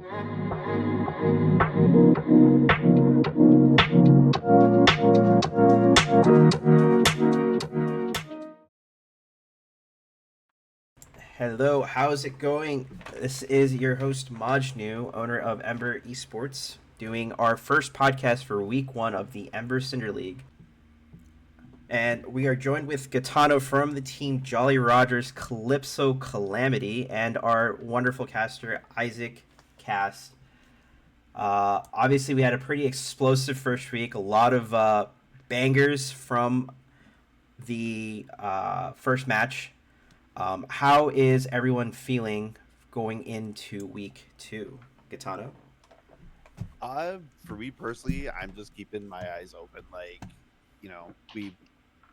Hello, how's it going? This is your host Majnu, owner of Ember Esports, doing our first podcast for week 1 of the Ember Cinder League. And we are joined with Gitano from the team Jolly Rogers Calypso Calamity and our wonderful caster IsaacCasts. Obviously, we had a pretty explosive first week, a lot of bangers from the first match. How is everyone feeling going into week 2, Gitano? For me personally, I'm just keeping my eyes open. Like,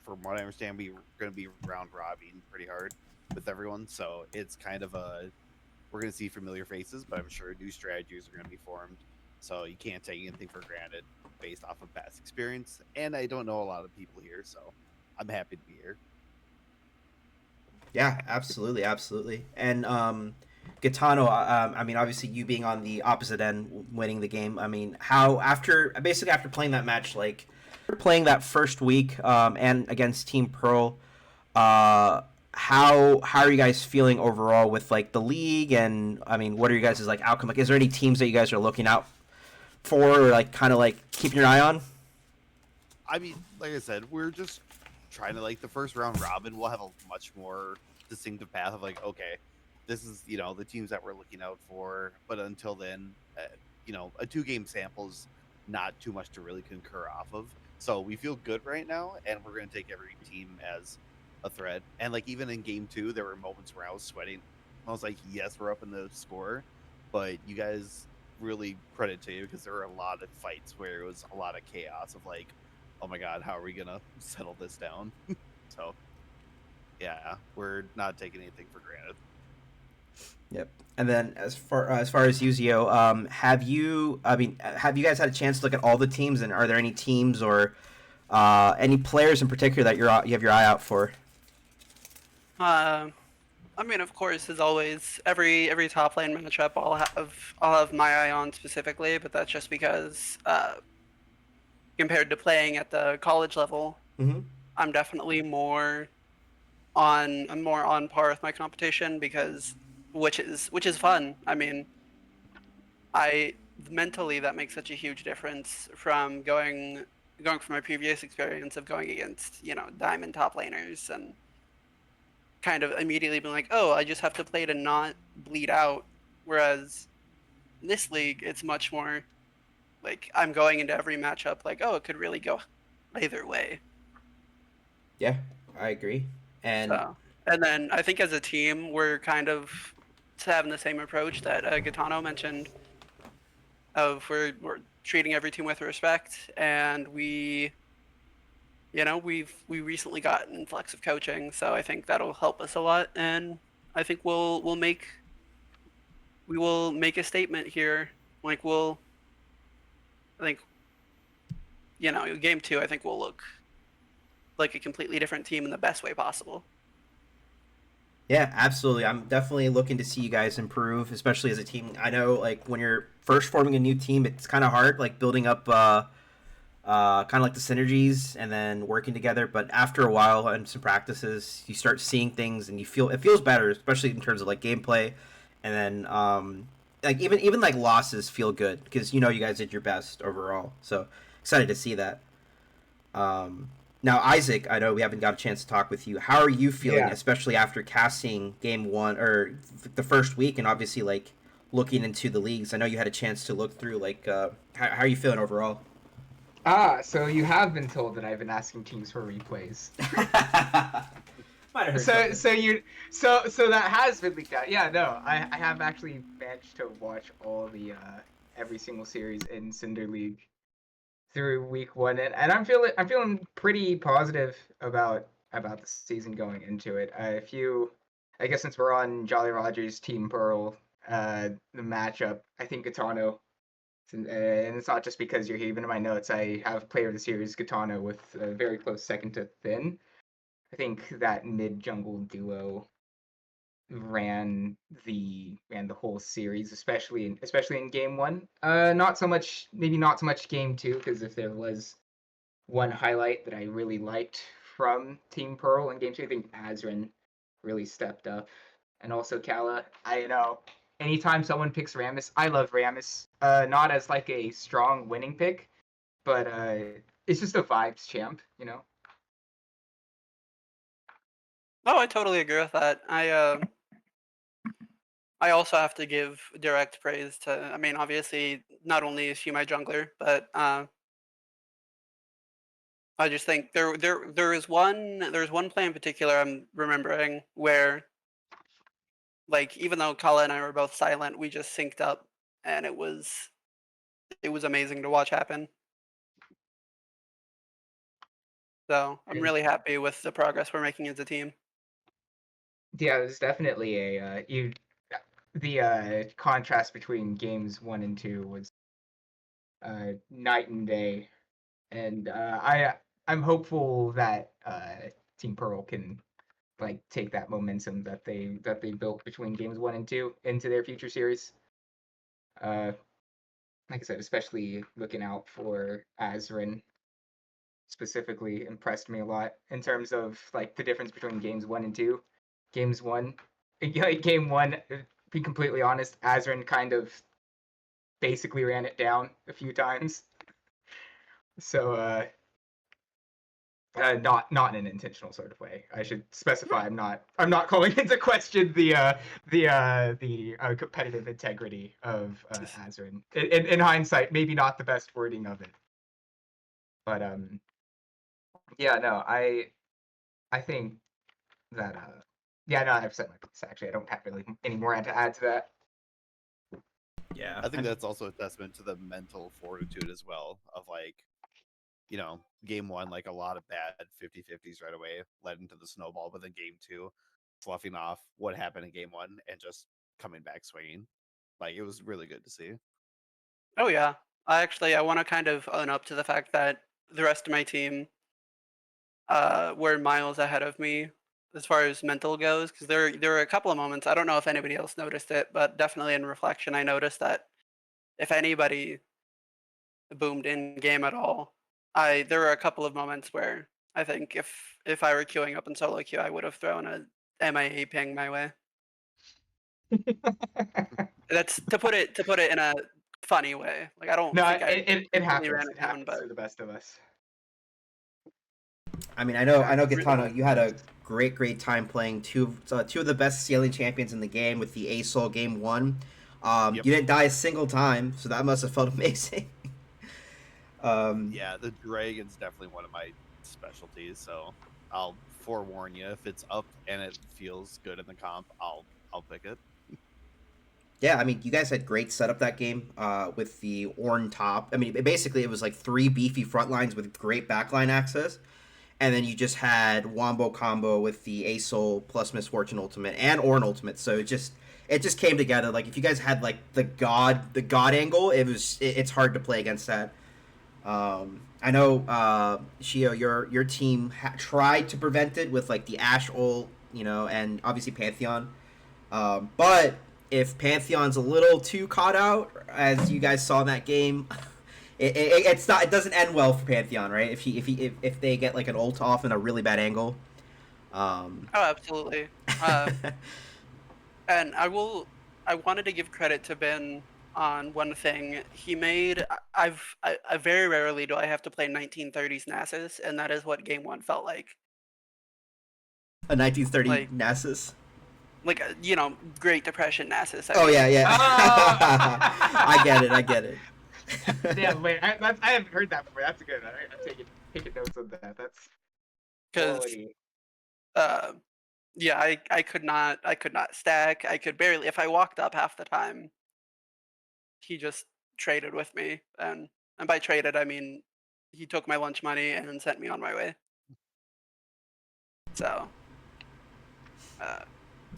from what I understand, we're going to be round robbing pretty hard with everyone. So it's kind of we're going to see familiar faces, but I'm sure new strategies are going to be formed. So you can't take anything for granted based off of past experience. And I don't know a lot of people here, so I'm happy to be here. Yeah, absolutely. And Gitano, I mean, obviously you being on the opposite end, winning the game. I mean, how after playing that match, like playing that first week, and against Team Pearl, how are you guys feeling overall with like the league? And I mean, what are you guys' like outcome? Like, is there any teams that you guys are looking out for, or like kind of like keeping your eye on? I mean, like I said, we're just trying to like the first round robin. We'll have a much more distinctive path of like, okay, this is the teams that we're looking out for. But until then, a 2-game sample is not too much to really concur off of. So we feel good right now, and we're going to take every team as a threat. And like even in game 2, there were moments where I was sweating. I was like, yes, we're up in the score, but you guys really credit to you because there were a lot of fights where it was a lot of chaos of like, oh my god, how are we gonna settle this down? So yeah, we're not taking anything for granted. Yep. And then as far as Yuzio, have you guys had a chance to look at all the teams, and are there any teams or any players in particular that you have your eye out for? I mean, of course, as always, every top lane matchup I'll have my eye on specifically, but that's just because compared to playing at the college level, Mm-hmm. I'm definitely more on par with my competition because which is fun. I mean, I mentally that makes such a huge difference from going from my previous experience of going against diamond top laners and kind of immediately being like, oh, I just have to play to not bleed out. Whereas in this league, it's much more like I'm going into every matchup like, oh, it could really go either way. Yeah, I agree. And And then I think as a team, we're kind of having the same approach that Gitano mentioned. Of we're treating every team with respect, and we recently got an influx of coaching, so I think that'll help us a lot, and I think we will make a statement here. Like I think game 2, I think we'll look like a completely different team in the best way possible. yeah, absolutely. I'm definitely looking to see you guys improve, especially as a team. I know, like when you're first forming a new team, it's kind of hard, like building up, kind of like the synergies and then working together. But after a while and some practices, you start seeing things and it feels better, especially in terms of like gameplay. And then, like even like losses feel good because you guys did your best overall. So excited to see that. Now, Isaac, I know we haven't got a chance to talk with you. How are you feeling, Yeah. especially after casting game 1 or the first week, and obviously like looking into the leagues? I know you had a chance to look through. Like, how are you feeling overall? So you have been told that I've been asking teams for replays. Might have heard So something. so you so that has been leaked out. Yeah, no, I have actually managed to watch all the every single series in Cinder League through week 1, and I'm feeling pretty positive about the season going into it. I guess since we're on Jolly Rogers Team Pearl, the matchup, I think Gitano. And it's not just because you're here. Even in my notes, I have Player of the Series Gitano with a very close second to Thin. I think that mid jungle duo ran the whole series, especially in game one. Not so much, maybe not so much game two, because if there was one highlight that I really liked from Team Pearl in game two, I think Azrin really stepped up, and also Kala. I know anytime someone picks Rammus, I love Rammus. Not as like a strong winning pick, but it's just a vibes champ, you know. Oh, I totally agree with that. I also have to give direct praise to. I mean, obviously, not only is she my jungler, but I just think there is one play in particular I'm remembering where, like, even though Kala and I were both silent, we just synced up, and it was amazing to watch happen. So I'm really happy with the progress we're making as a team. Yeah, there's definitely a the contrast between games one and two was night and day, and I'm hopeful that Team Pearl can like take that momentum that they built between games one and two into their future series. Like I said, especially looking out for Azrin specifically impressed me a lot in terms of like the difference between games one and two. Games one, like game one, to be completely honest, Azrin kind of basically ran it down a few times. So not in an intentional sort of way. I should specify I'm not calling into question the competitive integrity of Azrin. In hindsight, maybe not the best wording of it, but yeah, no, I think that yeah, no, I've said my piece. Actually, I don't have really any more to add to that. Yeah, I think that's also a testament to the mental fortitude as well of like, you know, game one, like a lot of bad 50-50s right away led into the snowball, but then game two, sloughing off what happened in game one and just coming back swinging. Like, it was really good to see. Oh yeah, I want to kind of own up to the fact that the rest of my team were miles ahead of me as far as mental goes, because there were a couple of moments. I don't know if anybody else noticed it, but definitely in reflection, I noticed that if anybody boomed in game at all, there were a couple of moments where I think if I were queuing up in solo queue, I would have thrown a MIA ping my way. That's to put it in a funny way. Like, I don't No, think I it really happens. ran It it down, happens but to the best of us. I mean, I know, Gitano, you had a great time playing two of the best sailing champions in the game with the ASOL game one. Yep. You didn't die a single time, so that must have felt amazing. Yeah, the dragon's definitely one of my specialties, so I'll forewarn you, if it's up and it feels good in the comp, I'll pick it. Yeah, I mean, you guys had great setup that game with the Ornn top. I mean, basically it was like three beefy front lines with great backline access. And then you just had Wombo combo with the ASOL plus Misfortune ultimate and Ornn ultimate. So it just came together. Like, if you guys had like the god angle, it's hard to play against that. I know Xio, your team tried to prevent it with like the Ashe ult, you know, and obviously Pantheon. But if Pantheon's a little too caught out, as you guys saw in that game, it doesn't end well for Pantheon, right? If they get like an ult off in a really bad angle. oh, absolutely. And I wanted to give credit to Ben on one thing he made. I very rarely do I have to play 1930s Nasus, and that is what game one felt like. A 1930 Like- Nasus. Like, Great Depression Nasus. Oh yeah. Oh! I get it. Yeah, wait, I haven't heard that before. That's good. I'm taking notes of that. That's Because quality. yeah, I could not stack. I could barely, if I walked up half the time, he just traded with me, and by traded I mean he took my lunch money and then sent me on my way. So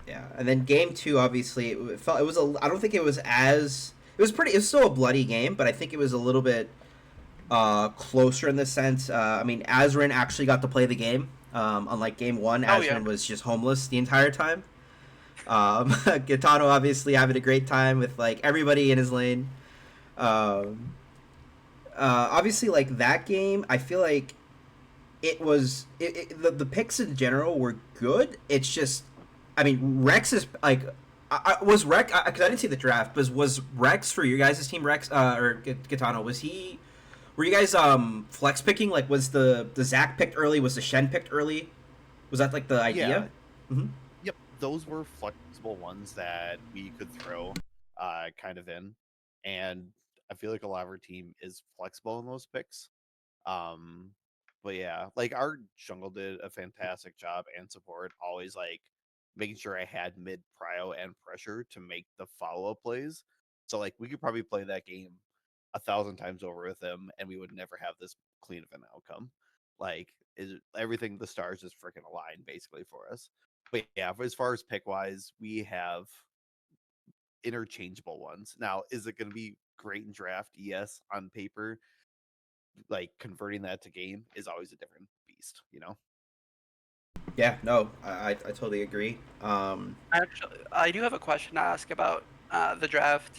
Yeah, and then game two, obviously, I don't think it was as. It was still a bloody game, but I think it was a little bit closer in the sense. I mean, Azrin actually got to play the game, unlike game one. Azrin yeah. was just homeless the entire time. Gitano obviously having a great time with like everybody in his lane. Um, Obviously, like that game, I feel like the picks in general were good. It's just, I mean, Rex is like, was Rex because I didn't see the draft, but was Rex for your guys' team? Rex or Gitano, was he? Were you guys flex picking? Like, was the Zach picked early? Was the Shen picked early? Was that like the Yeah. idea? Mm-hmm. Yep. Those were flexible ones that we could throw kind of in. And I feel like a lot of our team is flexible in those picks. Um, but yeah, like our jungle did a fantastic job and support, always like making sure I had mid prio and pressure to make the follow up plays. So like we could probably play that game 1,000 times over with them, and we would never have this clean of an outcome. Like is everything the stars just freaking aligned basically for us. But yeah, as far as pick wise, we have interchangeable ones. Now, is it going to be great in draft? Yes, on paper, like converting that to game is always a different beast, you know? Yeah, no, I totally agree. Actually, I do have a question to ask about the draft.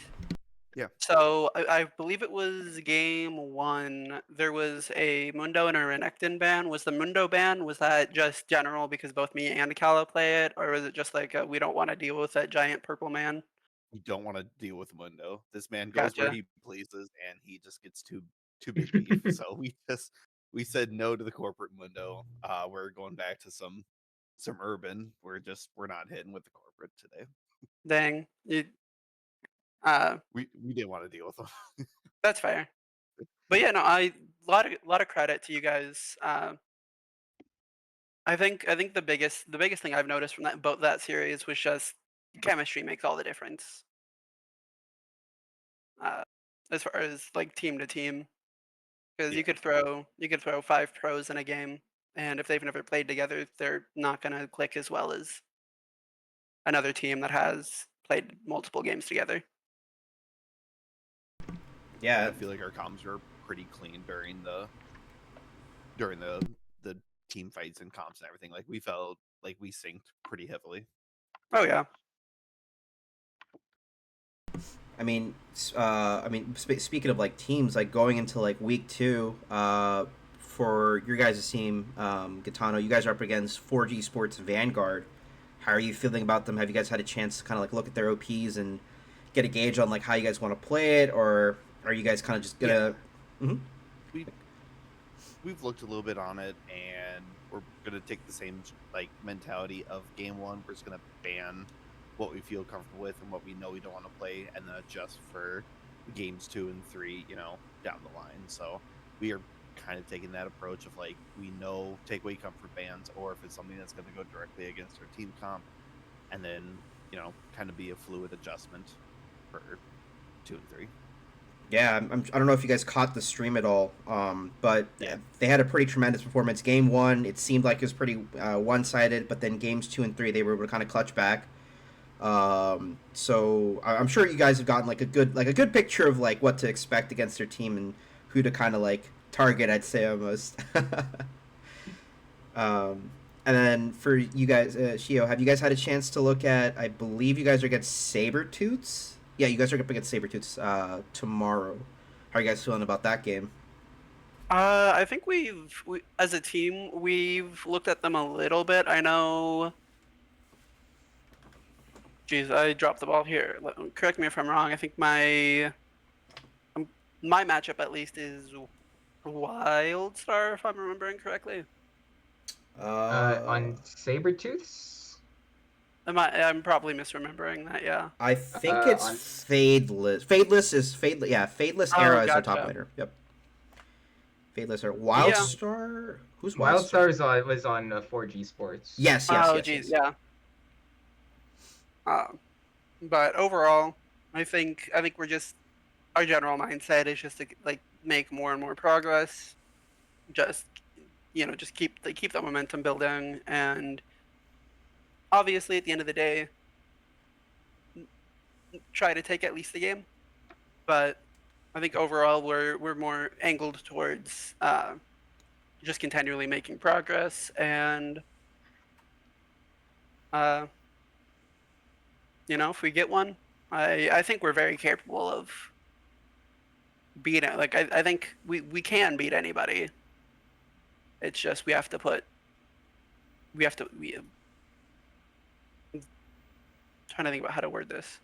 Yeah. So I believe it was game 1. There was a Mundo and a Renekton ban. Was the Mundo ban, was that just general because both me and Calla play it, or was it just like we don't want to deal with that giant purple man? You don't want to deal with Mundo. This man goes where Gotcha. he pleases and he just gets too big beef. So we said no to the corporate Mundo. We're going back to some urban. We're not hitting with the corporate today. Dang. We didn't want to deal with them. That's fair. But yeah, no, lot of credit to you guys. I think the biggest thing I've noticed from that series was just chemistry makes all the difference. Uh, as far as like team to team, because Yeah. you could throw 5 pros in a game, and if they've never played together, they're not gonna click as well as another team that has played multiple games together. Yeah, I feel like our comms were pretty clean during the the team fights and comps and everything. Like we felt like we synced pretty heavily. Oh yeah. Speaking of like teams, like going into like week 2, for your guys' team, Gitano, you guys are up against 4G Sports Vanguard. How are you feeling about them? Have you guys had a chance to kind of like look at their OPs and get a gauge on like how you guys want to play it, or are you guys kind of just gonna? Yeah. Mm-hmm. We've looked a little bit on it, and we're gonna take the same like mentality of game 1. We're just gonna ban what we feel comfortable with and what we know we don't want to play, and then adjust for games 2 and 3, down the line. So we are kind of taking that approach of like we know take away comfort bans, or if it's something that's going to go directly against our team comp, and then kind of be a fluid adjustment for 2 and 3. Yeah, I don't know if you guys caught the stream at all, but Yeah. they had a pretty tremendous performance. Game 1, it seemed like it was pretty one-sided, but then games 2 and 3, they were able to kind of clutch back. So I'm sure you guys have gotten like a good picture of like what to expect against their team and who to kind of like target. I'd say almost. And then for you guys, Xio, have you guys had a chance to look at? I believe you guys are against Sabertooths. Yeah, you guys are up against Sabertooths tomorrow. How are you guys feeling about that game? I think we as a team we've looked at them a little bit. I know. Geez, I dropped the ball here. Correct me if I'm wrong. I think my matchup at least is Wildstar, if I'm remembering correctly. On Sabertooths? I'm probably misremembering that. Yeah. I think it's on Fadeless. Fadeless is Fadeless. Yeah, Fadeless Oh, Era is their top gotcha. laner. Yep. Fadeless Era. Yeah. Wildstar. Who's Wildstar? Wildstar was on 4G Sports. Yes. Oh, geez, yeah. But overall, I think we're just our general mindset is just to like make more and more progress. Just just keep the momentum building, and obviously at the end of the day, try to take at least the game. But I think overall we're more angled towards just continually making progress and if we get one, I think we're very capable of beating. Like I think we can beat anybody. It's just we have to trying to think about how to word this.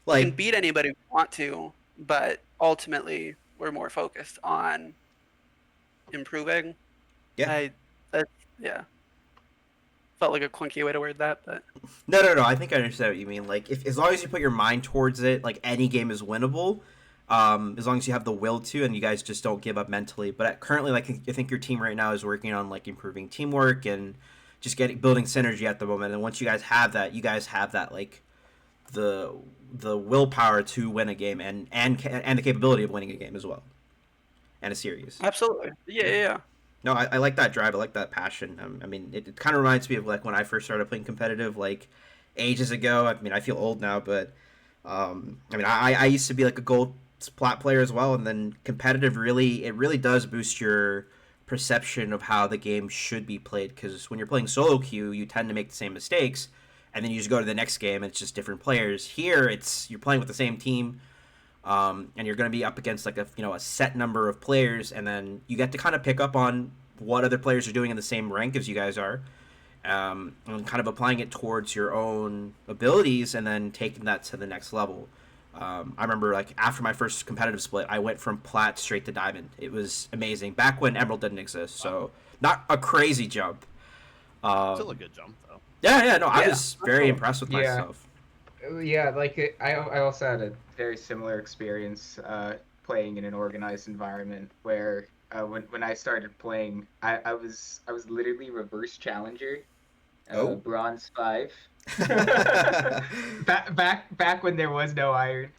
We can beat anybody we want to, but ultimately we're more focused on improving. Yeah. Yeah. Felt like a clunky way to word that, but No. I think I understand what you mean. Like, if as long as you put your mind towards it, like any game is winnable. As long as you have the will to, and you guys just don't give up mentally. But currently, like, I think your team right now is working on like improving teamwork and just building synergy at the moment. And once you guys have that like the willpower to win a game and the capability of winning a game as well, and a series. Absolutely, yeah. No, I like that drive. I like that passion. I mean, it kind of reminds me of like when I first started playing competitive, like ages ago. I mean, I feel old now, but I mean, I used to be like a gold plat player as well, and then competitive really does boost your perception of how the game should be played. Because when you're playing solo queue, you tend to make the same mistakes, and then you just go to the next game, and it's just different players. Here, you're playing with the same team. And you're going to be up against like a set number of players, and then you get to kind of pick up on what other players are doing in the same rank as you guys are, and kind of applying it towards your own abilities, and then taking that to the next level. I remember like after my first competitive split, I went from plat straight to diamond. It was amazing. Back when Emerald didn't exist, so not a crazy jump. Still a good jump though. Yeah. No, I was very impressed with myself. Yeah, like I also had a very similar experience playing in an organized environment where when I started playing, I was literally reverse challenger, bronze 5. back when there was no iron.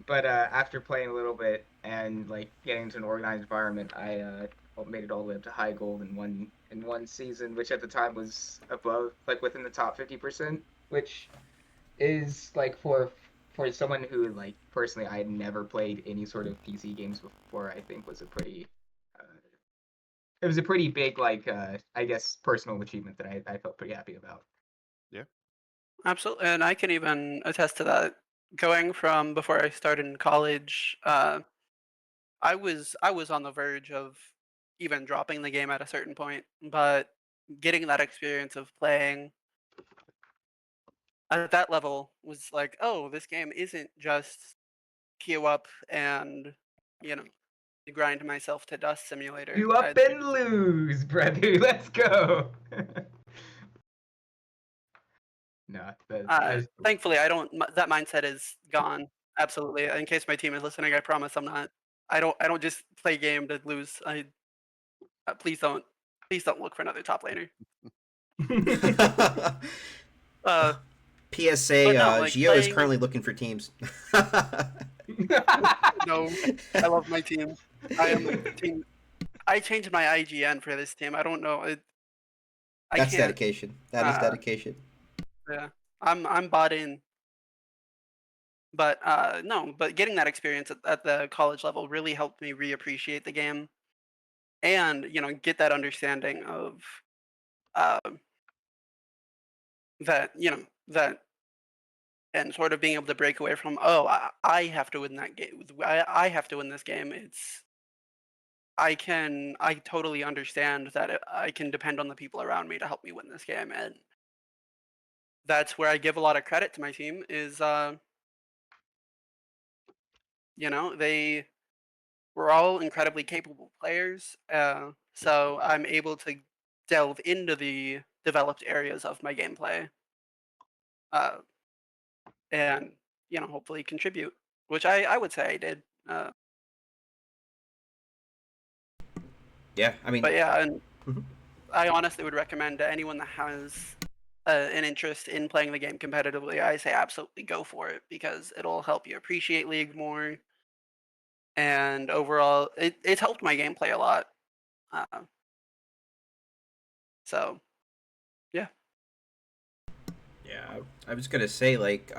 But after playing a little bit and like getting into an organized environment, I made it all the way up to high gold in one season, which at the time was above like within the top 50%, which is like for someone who like personally I had never played any sort of PC games before, I think was a pretty it was a pretty big like I guess personal achievement that I felt pretty happy about. Yeah, Absolutely, and I can even attest to that. Going from before I started in college, I was on the verge of even dropping the game at a certain point, but getting that experience of playing at that level was like, oh, this game isn't just queue up and you know grind myself to dust simulator. You up and lose, brother. Let's go. No, thankfully, I don't. That mindset is gone. Absolutely. In case my team is listening, I promise I'm not. I don't just play game to lose. Please don't look for another top laner. PSA, no, like Xio is currently looking for teams. No, I love my team. I am the team. I changed my IGN for this team. I don't know. That's dedication. That is dedication. Yeah, I'm bought in. But no, but getting that experience at the college level really helped me reappreciate the game, and get that understanding of that that and sort of being able to break away from, oh, I have to win that game. I have to win this game. I totally understand that I can depend on the people around me to help me win this game, and that's where I give a lot of credit to my team. Is they were all incredibly capable players, so I'm able to delve into the developed areas of my gameplay, uh, and hopefully contribute, which I would say I did. Yeah, I mean, but yeah, and I honestly would recommend to anyone that has an interest in playing the game competitively, I say absolutely go for it, because it'll help you appreciate League more, and overall, it's helped my gameplay a lot. So, yeah. Yeah, I was gonna say like,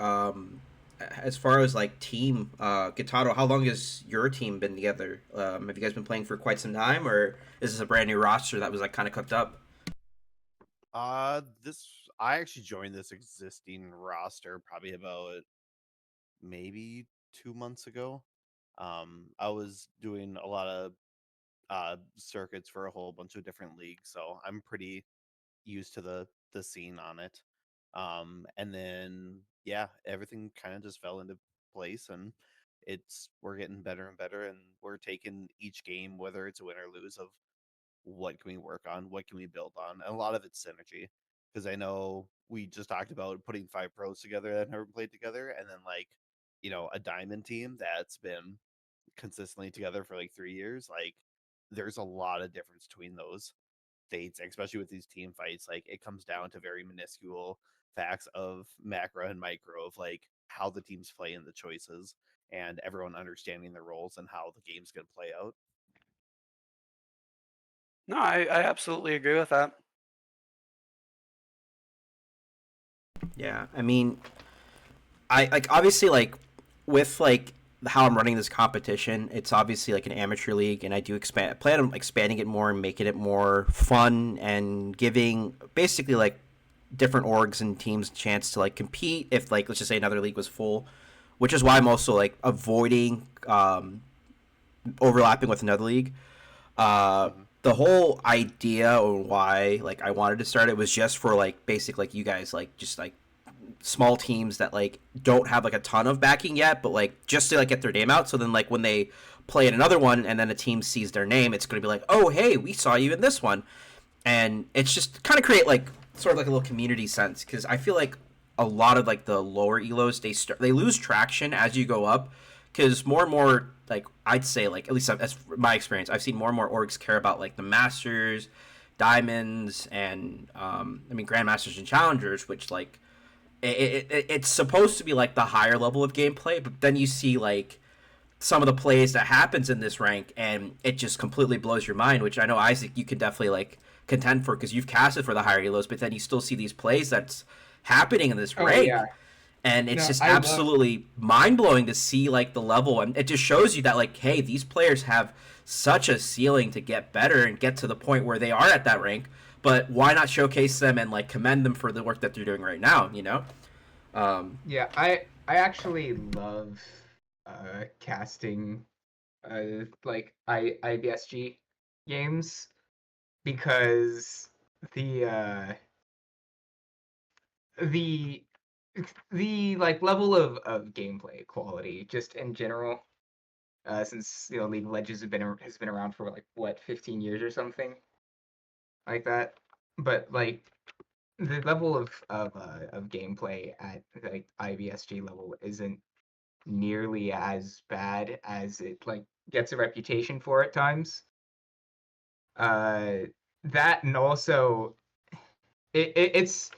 as far as like team, Gitano, how long has your team been together? Have you guys been playing for quite some time, or is this a brand new roster that was like kind of cooked up? This I actually joined this existing roster probably about maybe 2 months ago. I was doing a lot of circuits for a whole bunch of different leagues, so I'm pretty used to the scene on it. And then yeah, everything kind of just fell into place, and we're getting better and better, and we're taking each game, whether it's a win or lose, of what can we work on, what can we build on, and a lot of it's synergy. Because I know we just talked about putting 5 pros together that never played together, and then like a diamond team that's been consistently together for like 3 years. Like there's a lot of difference between those states, especially with these team fights. Like it comes down to very minuscule facts of macro and micro of like how the teams play and the choices, and everyone understanding their roles and how the game's going to play out. No, I absolutely agree with that. Yeah, I mean, I like obviously like with like how I'm running this competition, it's obviously like an amateur league, and I do plan on expanding it more and making it more fun and giving basically like different orgs and teams a chance to like compete if like let's just say another league was full, which is why I'm also like avoiding overlapping with another league. Mm-hmm. The whole idea on why like I wanted to start it was just for like basic like you guys like just like small teams that like don't have like a ton of backing yet, but like just to like get their name out. So then like when they play in another one and then a team sees their name, it's going to be like, oh hey, we saw you in this one, and it's just kind of create like sort of like a little community sense because I feel like a lot of like the lower elos they lose traction as you go up because more and more like I'd say like at least that's my experience. I've seen more and more orgs care about like the masters, diamonds, and I mean grandmasters and challengers, which like it's supposed to be like the higher level of gameplay, but then you see like some of the plays that happens in this rank, and it just completely blows your mind. Which I know Isaac, you can definitely like contend for because you've casted for the higher elos, but then you still see these plays that's happening in this Oh yeah. rank, and it's No, just I love. absolutely mind blowing to see like the level, and it just shows you that like, hey, these players have such a ceiling to get better and get to the point where they are at that rank. But why not showcase them and like commend them for the work that they're doing right now? You know. Yeah, I actually love casting like IBSG games because the uh the the like level of gameplay quality just in general since League of Legends has been around for like what 15 years or something like that, but like the level of gameplay at like IBSG level isn't nearly as bad as it like gets a reputation for at times. Uh, that and also it's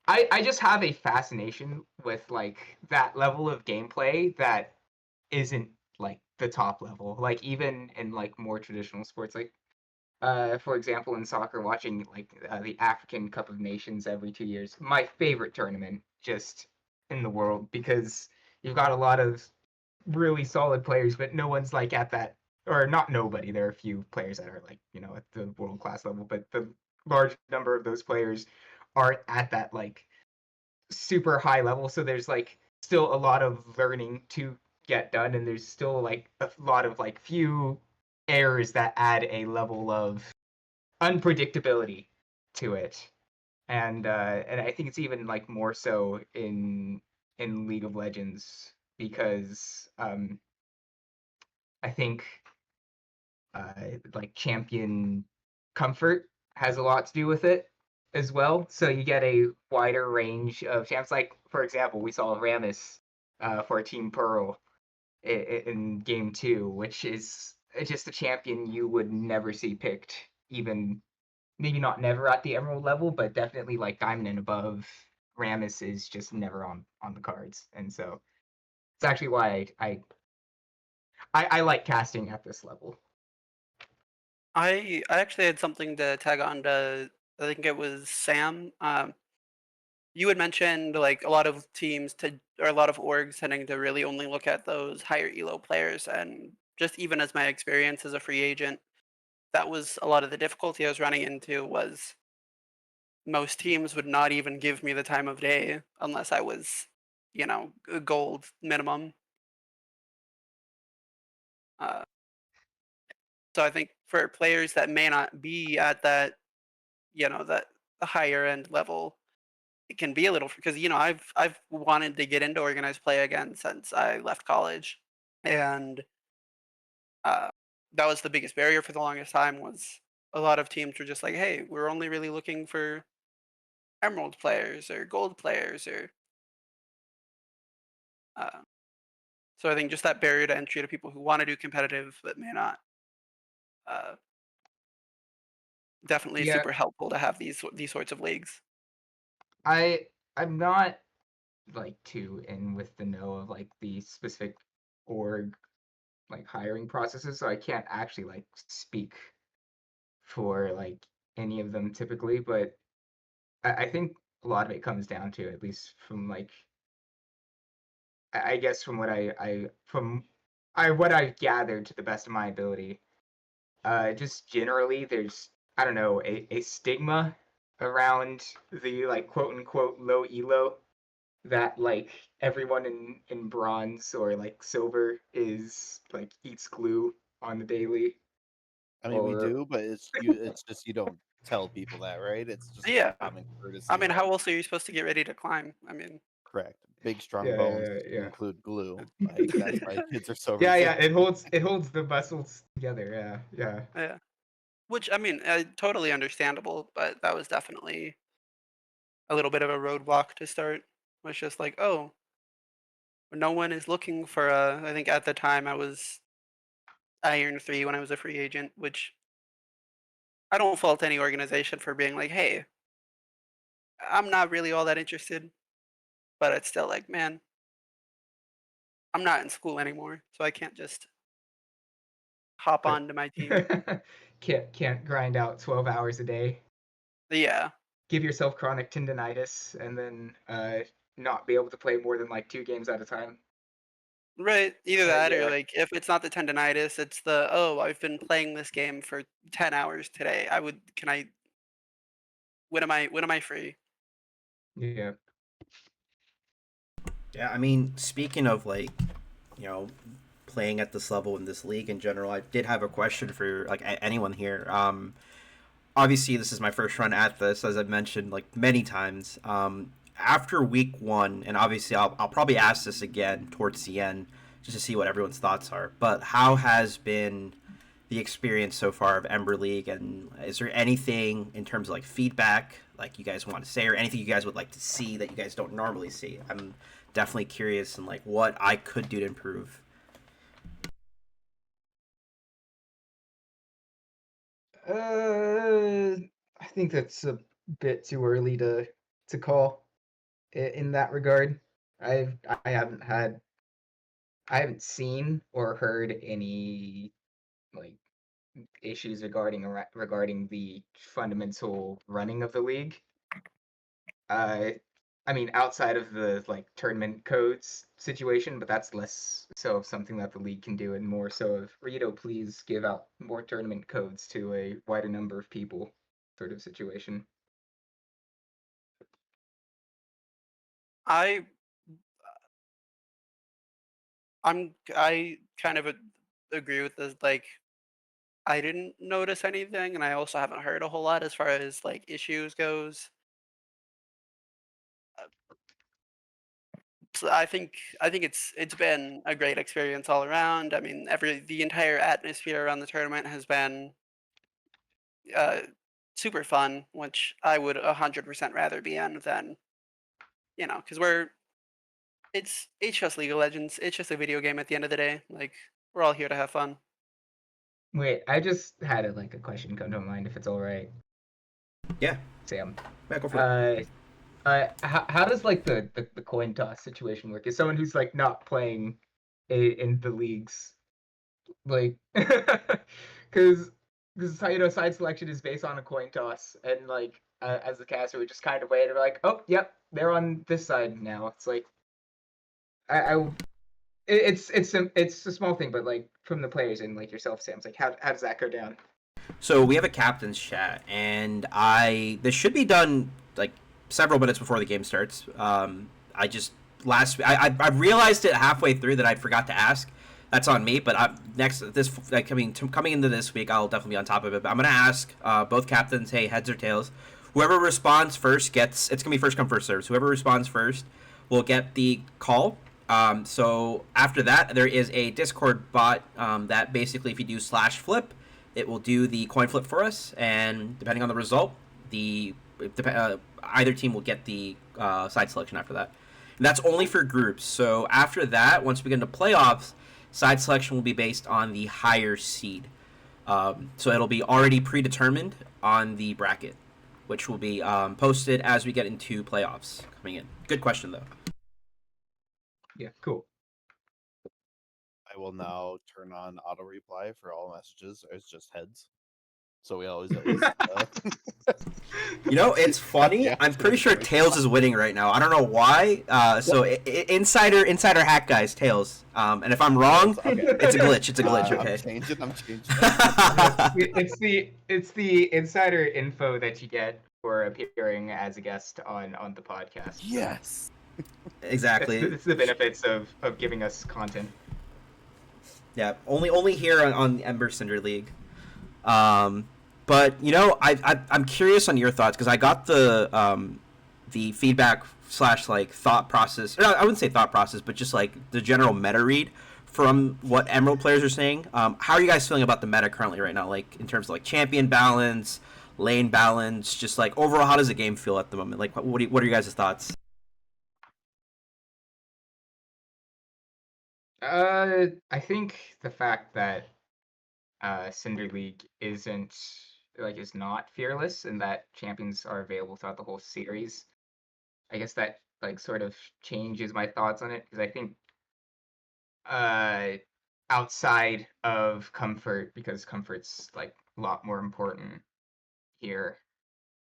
I just have a fascination with like that level of gameplay that isn't like the top level. Like even in like more traditional sports, like for example in soccer, watching like the African Cup of Nations every 2 years, my favorite tournament just in the world because you've got a lot of really solid players, but no one's like at that, or not nobody. There are a few players that are like at the world class level, but the large number of those players aren't at that like super high level. So there's like still a lot of learning to get done, and there's still like a lot of like few errors that add a level of unpredictability to it. And I think it's even like more so in League of Legends because I think like champion comfort has a lot to do with it as well. So you get a wider range of champs. Like for example, we saw Rammus for Team Pearl in game two, which is just a champion you would never see picked, even maybe not never at the Emerald level, but definitely like Diamond and above. Rammus is just never on the cards, and so it's actually why I like casting at this level. I actually had something to tag on to. I think it was Sam. You had mentioned like a lot of teams or a lot of orgs tending to really only look at those higher elo players, and just even as my experience as a free agent, that was a lot of the difficulty I was running into was most teams would not even give me the time of day unless I was, a gold minimum. Uh, so I think for players that may not be at that, that the higher end level, it can be a little because I've wanted to get into organized play again since I left college, and uh, that was the biggest barrier for the longest time. Was a lot of teams were just like, hey, we're only really looking for emerald players or gold players or uh, so I think just that barrier to entry to people who want to do competitive but may not, uh, definitely Yeah, super helpful to have these sorts of leagues. I'm not like too in with the know of like the specific org like hiring processes, so I can't actually like speak for like any of them typically, but I think a lot of it comes down to, at least from like I guess from what I've gathered to the best of my ability, just generally there's, I don't know, a stigma around the like quote unquote low elo that like everyone in bronze or like silver is like eats glue on the daily. I mean, we Or do, but it's just you don't tell people that, right? It's just Yeah, common I courtesy, mean, how like else are you supposed to get ready to climb? I mean, correct. Big strong yeah, bones yeah, include glue. Like that's why kids are so yeah, yeah. resistant. It holds the muscles together. Yeah, yeah. yeah. Which I mean, totally understandable, but that was definitely a little bit of a roadblock to start. Was just like, oh, no one is looking for a. I think at the time I was Iron 3 when I was a free agent, which I don't fault any organization for being like, hey, I'm not really all that interested, but it's still like, man, I'm not in school anymore, so I can't just hop But on to my team. can't grind out 12 hours a day. Yeah, Give yourself chronic tendonitis and then not be able to play more than like 2 games at a time. right. Either that or Yeah. like if it's not the tendonitis, it's the oh, I've been playing this game for 10 hours today. Can I when am I free? Yeah. Yeah, I mean, speaking of like, you know, playing at this level in this league in general, I did have a question for like anyone here. Obviously, this is my first run at this, as I've mentioned like many times. After week one, and obviously I'll probably ask this again towards the end just to see what everyone's thoughts are. But how has been the experience so far of Ember League, and is there anything in terms of like feedback like you guys want to say, or anything you guys would like to see that you guys don't normally see? I'm definitely curious and like what I could do to improve. I think that's a bit too early to call in that regard. I've I haven't had I haven't seen or heard any like issues regarding the fundamental running of the league. Uh, I mean, outside of the like tournament codes situation, but that's less so of something that the league can do, and more so of Rito, please give out more tournament codes to a wider number of people, sort of situation. I I kind of agree with this. Like, I didn't notice anything, and I also haven't heard a whole lot as far as like issues goes. Uh, So I think it's been a great experience all around. I mean, the entire atmosphere around the tournament has been uh, super fun, which I would 100% rather be in than because it's just League of Legends. It's just a video game at the end of the day. Like we're all here to have fun. Wait, I just had a question come to mind, if it's all right, Yeah, Sam. yeah, go for it. Uh, how does like the coin toss situation work? Is someone who's like not playing in the leagues like because side selection is based on a coin toss, and like as the caster we just kind of wait and we're like, oh yep, they're on this side now. It's like I it's a small thing, but like from the players and like yourself, Sam, it's like how does that go down? So we have a captain's chat, and this should be done like several minutes before the game starts. I just I realized it halfway through that I forgot to ask. That's on me. But coming into this week, I'll definitely be on top of it. But I'm gonna ask both captains, hey, heads or tails. Whoever responds first gets. It's gonna be first come first serve. So whoever responds first will get the call. So after that, there is a Discord bot that basically, if you do /flip, it will do the coin flip for us, and depending on the result, either team will get the side selection after that. And that's only for groups. So after that, once we get into playoffs, side selection will be based on the higher seed. So it'll be already predetermined on the bracket, which will be posted as we get into playoffs coming in. Good question, though. Yeah, cool. I will now turn on auto reply for all messages. It's just heads. So we always at least. You know, it's funny. Yeah, I'm pretty sure Tails is winning right now. I don't know why. Insider hack guys, Tails. And if I'm wrong, Okay. it's a glitch. It's a glitch. Okay. I'm changing. It's the insider info that you get for appearing as a guest on the podcast. Yes. Exactly. It's the benefits of giving us content. Yeah, only here on Ember Cinder League. But you know, I'm curious on your thoughts because I got the feedback / like thought process. I wouldn't say thought process, but just like the general meta read from what Emerald players are saying. How are you guys feeling about the meta currently right now? Like in terms of like champion balance, lane balance, just like overall, how does the game feel at the moment? Like what are your guys' thoughts? I think the fact that Cinder League is not fearless and that champions are available throughout the whole series. I guess that like sort of changes my thoughts on it because I think outside of comfort, because comfort's like a lot more important here.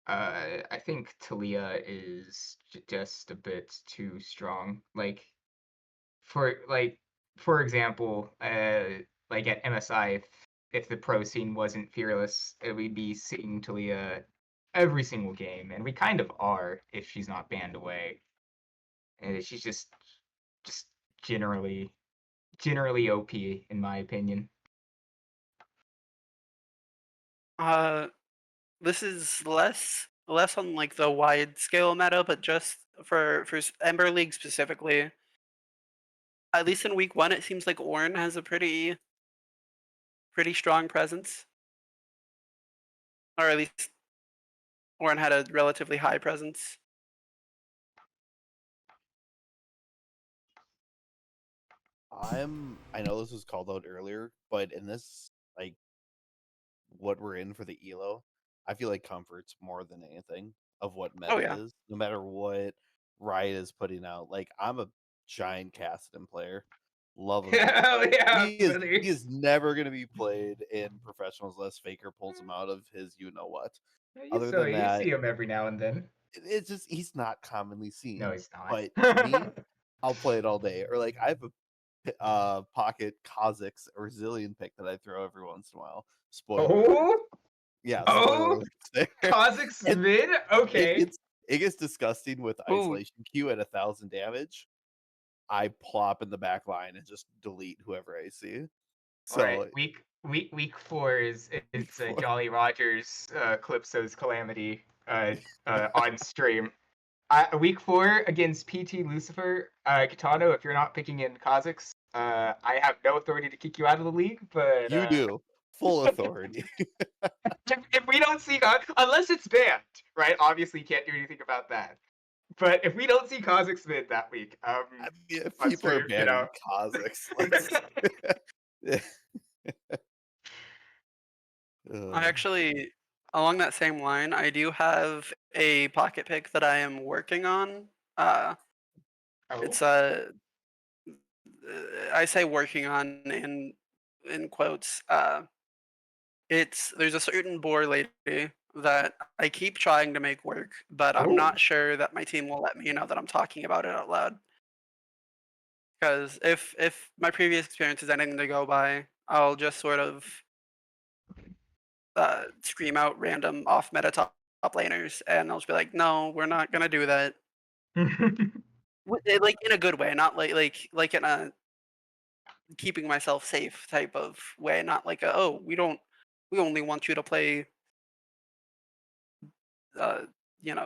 I think Talia is just a bit too strong. For example, like at MSI, if the pro scene wasn't fearless, we'd be seeing Talia every single game, and we kind of are if she's not banned away. And she's just generally OP in my opinion. This is less on like the wide scale meta, but just for Ember League specifically. At least in week 1, it seems like Ornn has a pretty strong presence, or at least Ornn had a relatively high presence. I know this was called out earlier, but in this, like, what we're in for the ELO, I feel like comfort's more than anything of what meta is. No matter what Riot is putting out, like I'm a giant Kassadin player. Love him. Hell yeah, he is never going to be played in professionals unless Faker pulls him out of his you know what. Other than that, you see him every now and then. It's just he's not commonly seen. No, he's not. But me, I'll play it all day. Or like I have a pocket Kha'Zix or Zillion pick that I throw every once in a while. Spoiler. Oh, yeah. Oh, Kha'Zix mid. Okay. It gets disgusting with isolation Q at 1,000 damage. I plop in the back line and just delete whoever I see. So all right, week 4 is Jolly Rogers Calypso's Calamity on stream. Week 4 against PT Lucifer, Gitano, if you're not picking in Kha'Zix, I have no authority to kick you out of the league, but you do. Full authority. if we don't see unless it's banned, right? Obviously you can't do anything about that. But if we don't see Kha'Zix mid that week, I mean, if people are banning Kha'Zix, I actually, along that same line, I do have a pocket pick that I am working on. It's I say working on in quotes. There's a certain boar lady that I keep trying to make work, but I'm not sure that my team will let me know that I'm talking about it out loud. Because if my previous experience is anything to go by, I'll just sort of scream out random off meta top laners, and they'll just be like, "No, we're not gonna do that." Like in a good way, not like in a keeping myself safe type of way, not like oh we only want you to play uh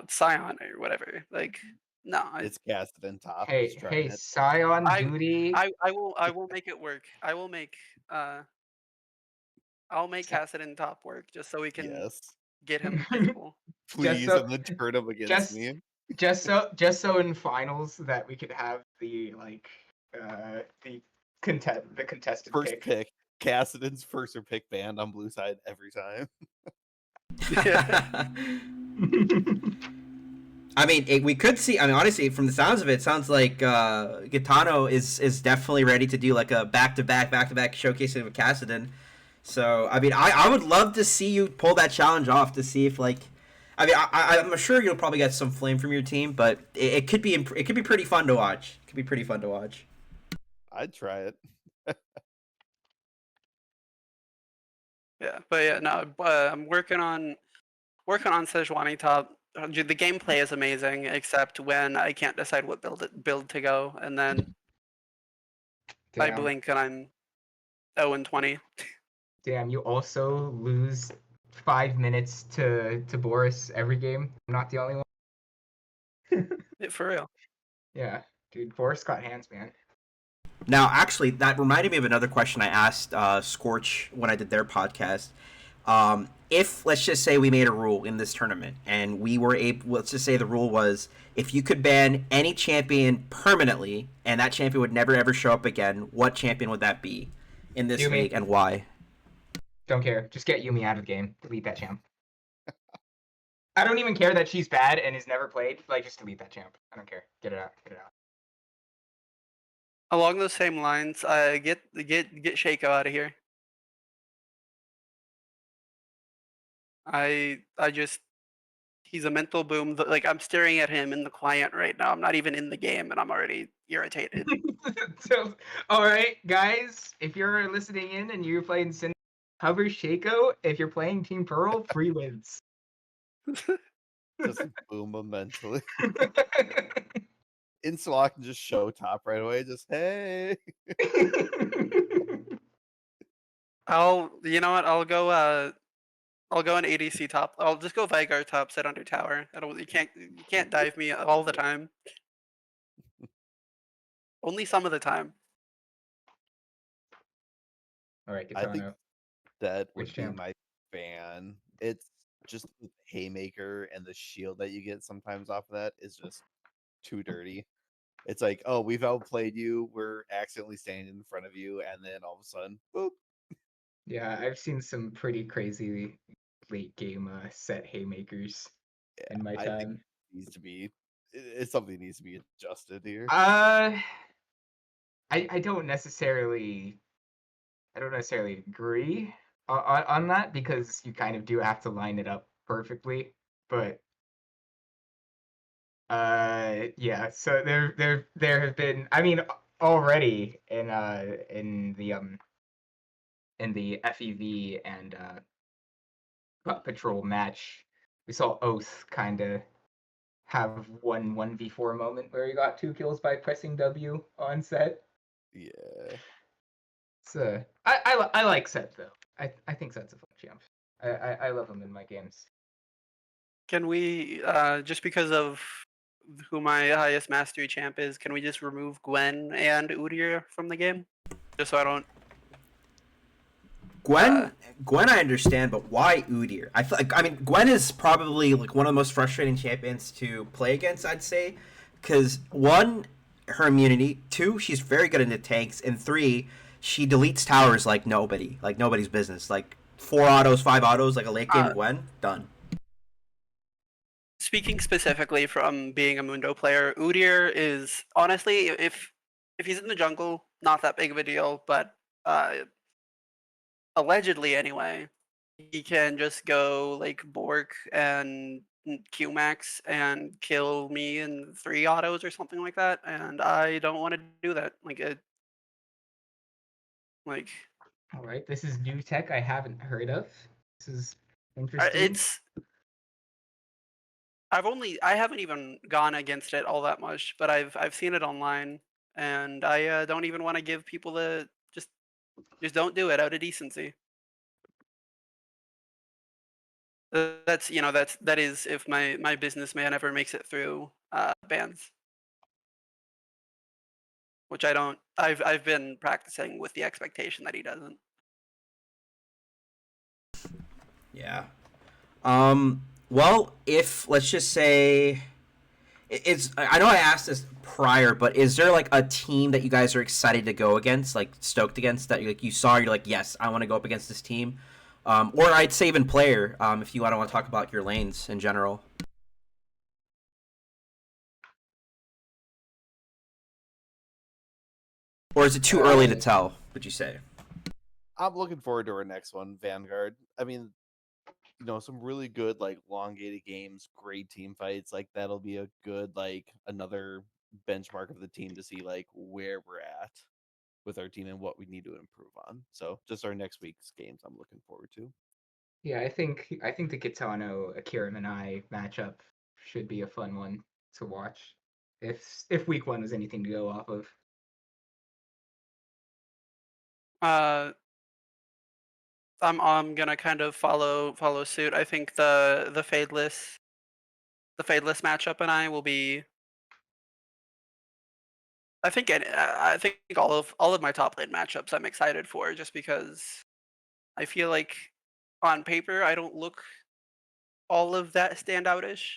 Scion or whatever. Like no, It's casted in top. Hey, Just trying hey, it. Scion I duty. I will make it work. Uh I'll make Sa- Kassadin top work just so we can Yes. get him physical. just Please, so, and then turn him against just, me. just so in finals that we could have the the contested First pick. pick. Cassidin's first or pick banned on blue side every time. I mean, we could see. I mean, honestly, from the sounds of it, sounds like Gitano is definitely ready to do like a back-to-back showcasing of Kassadin. So, I mean, I would love to see you pull that challenge off to see if like, I mean, I'm sure you'll probably get some flame from your team, but it could be pretty fun to watch. It could be pretty fun to watch. I'd try it. Yeah, but yeah, no, I'm working on Sejuani top. The gameplay is amazing, except when I can't decide what build to go, and then I Damn, blink and I'm 0-20. damn, you also lose 5 minutes to Boris every game. I'm not the only one. For real. Yeah, dude, Boris got hands, man. Now, actually, that reminded me of another question I asked Scorch when I did their podcast. If, let's just say, we made a rule in this tournament, and we were able, let's just say the rule was, if you could ban any champion permanently, and that champion would never ever show up again, what champion would that be in this Yumi. league, and why? Don't care. Just get Yumi out of the game. Delete that champ. I don't even care that she's bad and has never played. Like, just delete that champ. I don't care. Get it out. Get it out. Along those same lines, get Shaco out of here. I just he's a mental boom. Like I'm staring at him in the client right now. I'm not even in the game, and I'm already irritated. So, all right, guys, if you're listening in and you're playing Cinder, cover Shaco. If you're playing Team Pearl, free wins. Just boom him mentally. Install can just show top right away. Just hey. You know what? I'll go an ADC top. I'll just go Veigar top, sit under tower. You can't dive me all the time. Only some of the time. All right, I think Gitano. that would Which be champ? my ban. It's just the haymaker and the shield that you get sometimes off of that is just too dirty. It's like, oh, we've outplayed you. We're accidentally standing in front of you, and then all of a sudden, boop. Yeah, I've seen some pretty crazy late game set haymakers in my I think time. it needs to be. It's something that needs to be adjusted here. I don't necessarily agree on that because you kind of do have to line it up perfectly. But yeah, so there have been, I mean, already in the FEV and Patrol match, we saw Oath kind of have 1v4 moment where he got 2 kills by pressing W on set. Yeah. So I like Set though. I think Set's a fun champ. I love him in my games. Can we just because of who my highest mastery champ is, can we just remove Gwen and Udyr from the game? Just so I don't. Gwen, I understand, but why Udyr? I feel like, I mean, Gwen is probably like one of the most frustrating champions to play against. I'd say, because one, her immunity; two, she's very good into tanks; and three, she deletes towers like nobody's business. Like 4 autos, 5 autos, like a late game Gwen, done. Speaking specifically from being a Mundo player, Udyr is honestly, if he's in the jungle, not that big of a deal, but allegedly anyway, he can just go like Bork and Qmax and kill me in 3 autos or something like that, and I don't want to do that. All right, this is new tech I haven't heard of. is interesting. It's I haven't even gone against it all that much, but I've seen it online, and I don't even want to give people the just don't do it out of decency. That is if my businessman ever makes it through bans, which I don't. I've been practicing with the expectation that he doesn't. Yeah. Well, if let's just say it's I know I asked this prior, but is there like a team that you guys are excited to go against, like stoked against that you saw, you're like, yes, I want to go up against this team, or I'd say even player, if you want to talk about your lanes in general. Or is it too early to tell? Would you say? I'm looking forward to our next one, Vanguard. I mean, some really good like elongated games, great team fights. Like that'll be a good like another benchmark of the team to see like where we're at with our team and what we need to improve on. So just our next week's games, I'm looking forward to. Yeah, I think the Gitano Akira Manai matchup should be a fun one to watch. If week one is anything to go off of. I'm gonna kind of follow suit. I think the fadeless matchup and I will be. I think all of my top lane matchups I'm excited for, just because I feel like on paper I don't look all of that standoutish.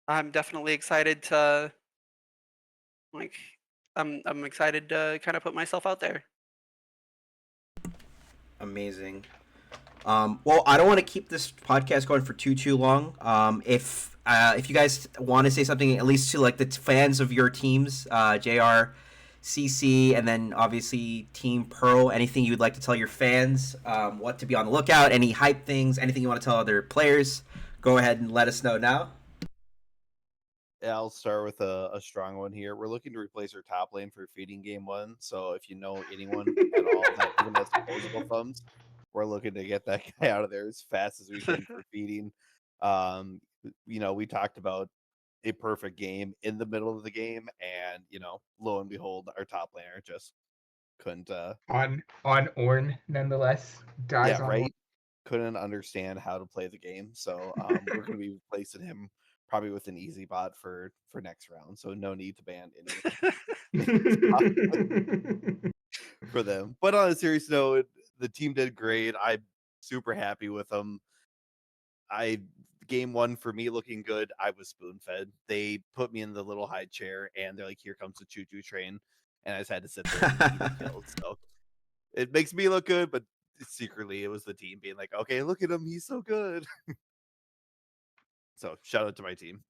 I'm definitely excited to like I'm excited to kind of put myself out there. Amazing. Well, I don't want to keep this podcast going for too long. If you guys want to say something, at least to like the fans of your teams, JR, CC, and then obviously Team Pearl, anything you'd like to tell your fans, what to be on the lookout, any hype things, anything you want to tell other players, go ahead and let us know now. Yeah, I'll start with a strong one here. We're looking to replace our top lane for feeding game one. So if you know anyone at all that even has opposable thumbs, we're looking to get that guy out of there as fast as we can for feeding. We talked about a perfect game in the middle of the game, and lo and behold, our top laner just couldn't. On Ornn, nonetheless, dies Yeah, on right. Couldn't understand how to play the game, so we're going to be replacing him probably with an easy bot for next round. So no need to ban Ornn. for them. But on a serious note, the team did great. I'm super happy with them. Game one for me looking good. I was spoon fed. They put me in the little high chair, and they're like, "Here comes the choo choo train," and I just had to sit there and eat the kills. So it makes me look good, but secretly it was the team being like, "Okay, look at him, he's so good." So shout out to my team.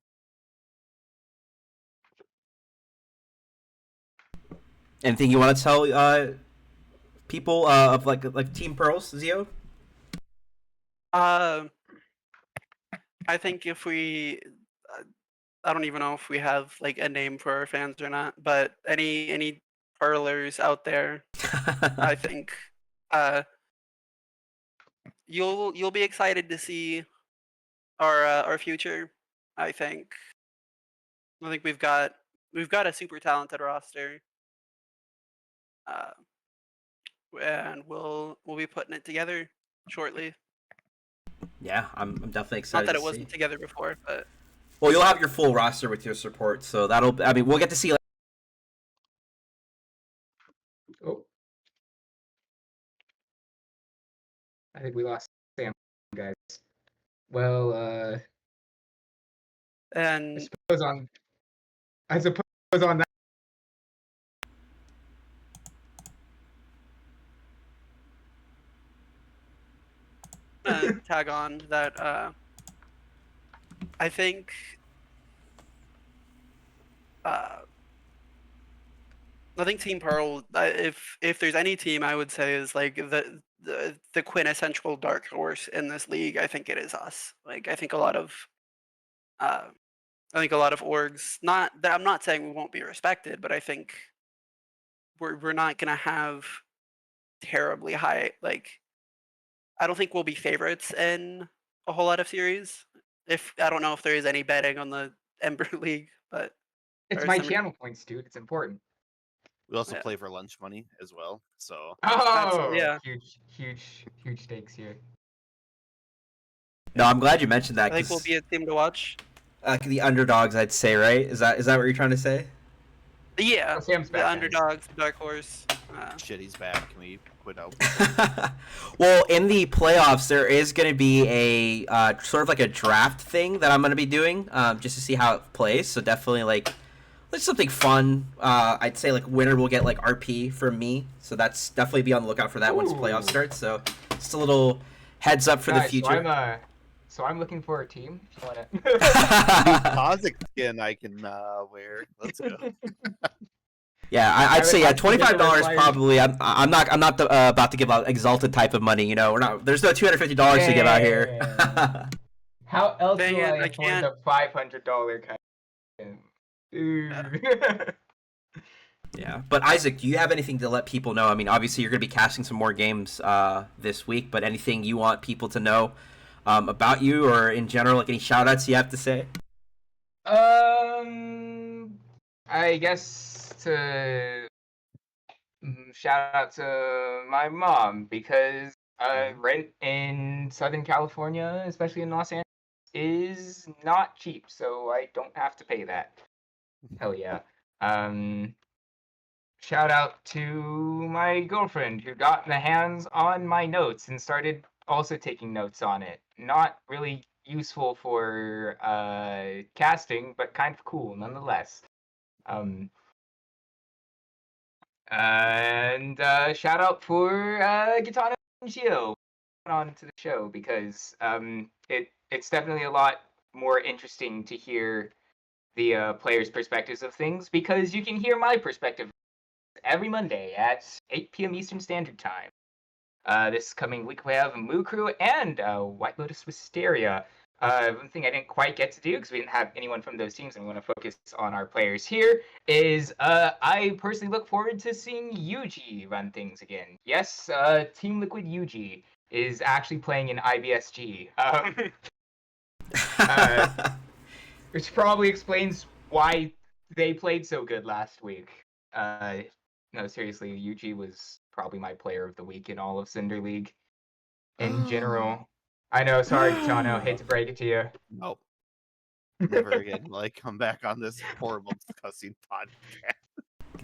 Anything you want to tell people of like Team Pearls, Xio? I think if we, I don't even know if we have like a name for our fans or not, but any Pearlers out there, I think you'll be excited to see our future. I think we've got a super talented roster, uh, and we'll be putting it together shortly. Yeah, I'm definitely Not excited that to it wasn't see. together before, but Well, you'll have your full roster with your support, so we'll get to see. Oh, I think we lost Sam, guys. Well, I and suppose on that. tag on that. I think uh, I think Team Pearl, if there's any team I would say is like the quintessential dark horse in this league, I think it is us. Like uh, I think a lot of orgs. Not that I'm not saying we won't be respected, but I think we're not gonna have terribly high. Like, I don't think we'll be favorites in a whole lot of series. I don't know if there is any betting on the Ember League, but It's or my Summer- channel points, dude. It's important. We also Yeah. play for lunch money as well. So Oh, yeah. huge stakes here. No, I'm glad you mentioned that. I think we'll 'Cause, be a team to watch. the underdogs, I'd say, right? Is that what you're trying to say? Yeah, Oh, Sam's the back, guys. underdogs, the dark horse. shit, he's back. Can we quit out? Well, in the playoffs, there is going to be a sort of like a draft thing that I'm going to be doing just to see how it plays. So definitely like something fun. I'd say like winner will get like RP from me. So that's definitely be on the lookout for that once Ooh. playoffs start. So just a little heads up for the Guys, future. So I'm looking for a team. If you wanna... Kazakh skin I can wear. Let's go. Yeah, I'd say $25 required- probably. I'm not about to give out exalted type of money. You know, we're not. There's no $250 to give out here. How else Dang will it, I I afford can't- the $500 kind of... Ooh. Yeah, but Isaac, do you have anything to let people know? I mean, obviously you're going to be casting some more games this week, but anything you want people to know about you or in general, like any shout-outs you have to say? I guess to shout out to my mom because rent in Southern California, especially in Los Angeles, is not cheap, so I don't have to pay that. Hell yeah. Shout out to my girlfriend who got the hands on my notes and started also taking notes on it. Not really useful for casting, but kind of cool nonetheless. And shout out for Gitano and Xio on to the show because it's definitely a lot more interesting to hear the players' perspectives of things because you can hear my perspective every Monday at 8 p.m. Eastern Standard Time. This coming week we have Moo Crew and White Lotus Wisteria. One thing I didn't quite get to do because we didn't have anyone from those teams and we want to focus on our players here is I personally look forward to seeing Yuji run things again. Yes, Team Liquid Yuji is actually playing in IBSG. Which probably explains why they played so good last week. No, seriously, Yuji was probably my player of the week in all of Cinder League in general. I know, sorry, Gitano, hate to break it to you. Nope. Never again. Like, come back on this horrible discussing podcast.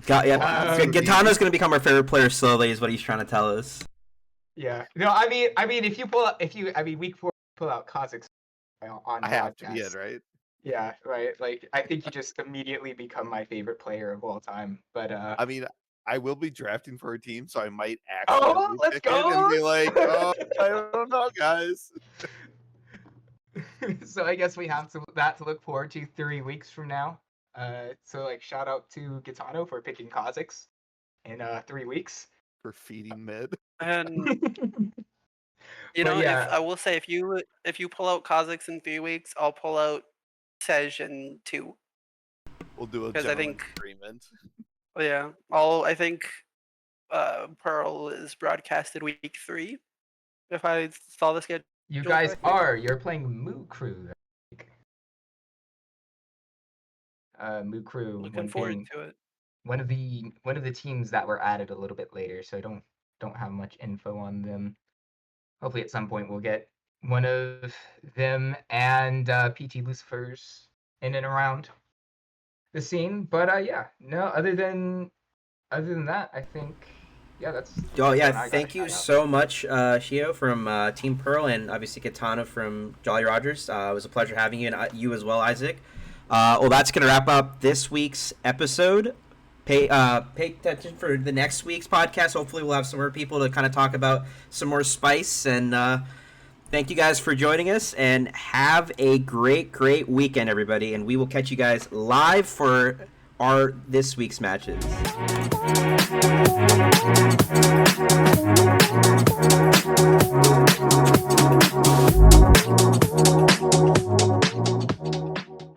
Gitano's going to become our favorite player slowly, is what he's trying to tell us. Yeah. No, I mean, week 4 pull out Kazakhs on I have to podcast. be it, right? Yeah, right. Like, I think you just immediately become my favorite player of all time. But I mean, I will be drafting for a team, so I might actually let's pick it go! and be like, oh, I don't know, guys. so I guess we have that to look forward to 3 weeks from now. So like shout out to Gitano for picking Kazakhs in 3 weeks. For feeding mid. And But know, yeah. I will say if you pull out Kazakhs in 3 weeks, I'll pull out Sej in 2. We'll do a 'Cause I gentleman's think- agreement. Yeah, I think Pearl is broadcasted week 3. If I saw the schedule. You guys correctly. you're playing Moo Crew this week. Moo Crew Looking forward to it. one of the teams that were added a little bit later, so I don't have much info on them. Hopefully at some point we'll get one of them and PT Lucifers in and around the scene. But yeah, no, other than that, I think that's Oh yeah, what I gotta thank you shout out. so much, Xio from Team Pearl, and obviously Gitano from Jolly Rogers. It was a pleasure having you, and you as well, Isaac. Well, that's gonna wrap up this week's episode. Pay attention for the next week's podcast. Hopefully, we'll have some more people to kind of talk about some more spice. And thank you guys for joining us, and have a great weekend, everybody. And we will catch you guys live for this week's matches.